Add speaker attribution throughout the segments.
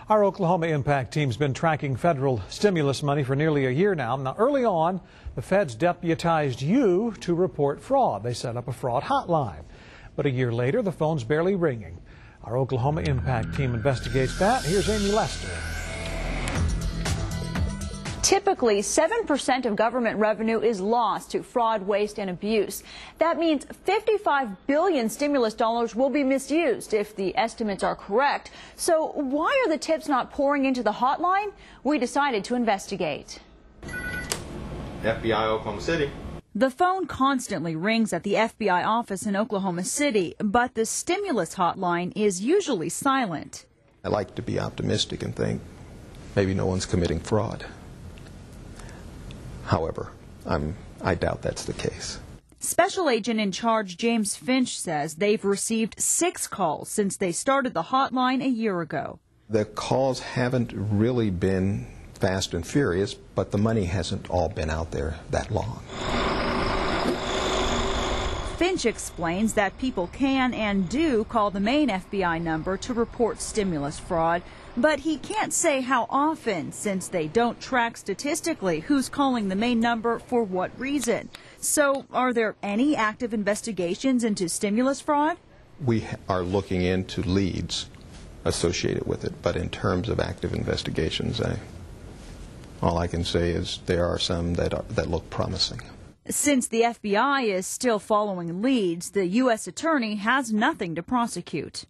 Speaker 1: Our Oklahoma Impact team's been tracking federal stimulus money for nearly a year now. Now, early on, the feds deputized you to report fraud. They set up a fraud hotline. But a year later, the phone's barely ringing. Our Oklahoma Impact team investigates that. Here's Amy Lester.
Speaker 2: Typically, 7% of government revenue is lost to fraud, waste, and abuse. That means $55 billion stimulus dollars will be misused if the estimates are correct. So why are the tips not pouring into the hotline? We decided to investigate.
Speaker 3: FBI Oklahoma City.
Speaker 2: The phone constantly rings at the FBI office in Oklahoma City, but the stimulus hotline is usually silent.
Speaker 4: I like to be optimistic and think maybe no one's committing fraud. However, I doubt that's the case.
Speaker 2: Special Agent in Charge James Finch says they've received 6 calls since they started the hotline a year ago.
Speaker 4: The calls haven't really been fast and furious, but the money hasn't all been out there that long.
Speaker 2: Finch explains that people can and do call the main FBI number to report stimulus fraud, but he can't say how often since they don't track statistically who's calling the main number for what reason. So are there any active investigations into stimulus fraud?
Speaker 4: We are looking into leads associated with it, but in terms of active investigations, all I can say is there are some that look promising.
Speaker 2: Since the FBI is still following leads, the U.S. Attorney has nothing to prosecute.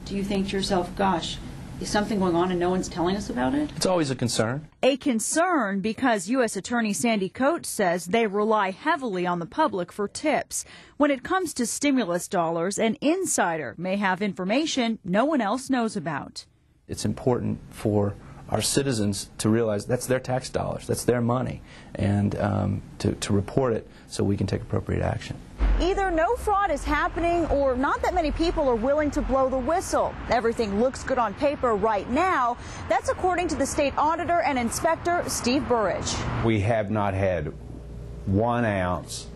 Speaker 5: Do you think to yourself, gosh, is something going on and no one's telling us about it?
Speaker 6: It's always a concern.
Speaker 2: A concern because U.S. Attorney Sandy Coates says they rely heavily on the public for tips. When it comes to stimulus dollars, an insider may have information no one else knows about.
Speaker 6: It's important for our citizens to realize that's their tax dollars, that's their money, and to report it so we can take appropriate action.
Speaker 2: Either no fraud is happening or not that many people are willing to blow the whistle. Everything looks good on paper right now. That's according to the state auditor and inspector, Steve Burridge.
Speaker 7: We have not had 1 ounce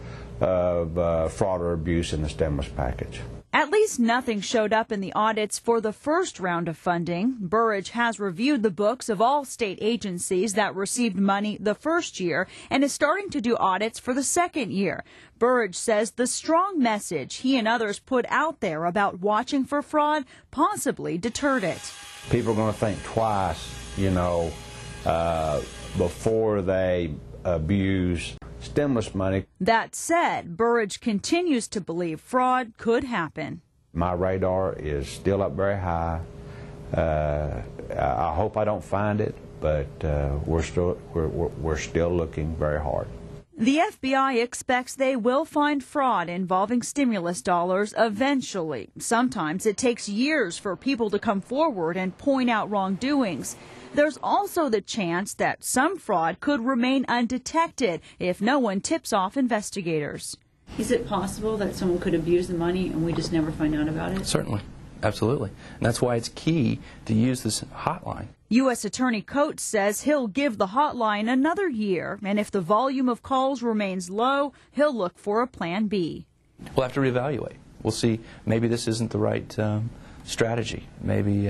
Speaker 7: of fraud or abuse in the stimulus package.
Speaker 2: At least nothing showed up in the audits for the first round of funding. Burridge has reviewed the books of all state agencies that received money the first year and is starting to do audits for the second year. Burridge says the strong message he and others put out there about watching for fraud possibly deterred it.
Speaker 7: People are going to think twice, before they abuse stimulus money.
Speaker 2: That said, Burridge continues to believe fraud could happen.
Speaker 7: My radar is still up very high. I hope I don't find it, but we're still looking very hard.
Speaker 2: The FBI expects they will find fraud involving stimulus dollars eventually. Sometimes it takes years for people to come forward and point out wrongdoings. There's also the chance that some fraud could remain undetected if no one tips off investigators.
Speaker 5: Is it possible that someone could abuse the money and we just never find out about it?
Speaker 6: Certainly. Absolutely. And that's why it's key to use this hotline.
Speaker 2: U.S. Attorney Coates says he'll give the hotline another year, and if the volume of calls remains low, he'll look for a plan B.
Speaker 6: We'll have to reevaluate. We'll see. Maybe this isn't the right strategy. Maybe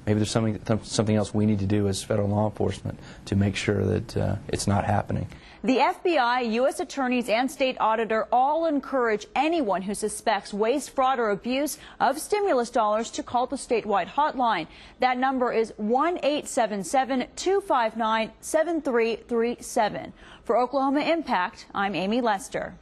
Speaker 6: there's something else we need to do as federal law enforcement to make sure that it's not happening.
Speaker 2: The FBI, U.S. attorneys, and state auditor all encourage anyone who suspects waste, fraud, or abuse of stimulus dollars to call the statewide hotline. That number is 1-877-259-7337. For Oklahoma Impact, I'm Amy Lester.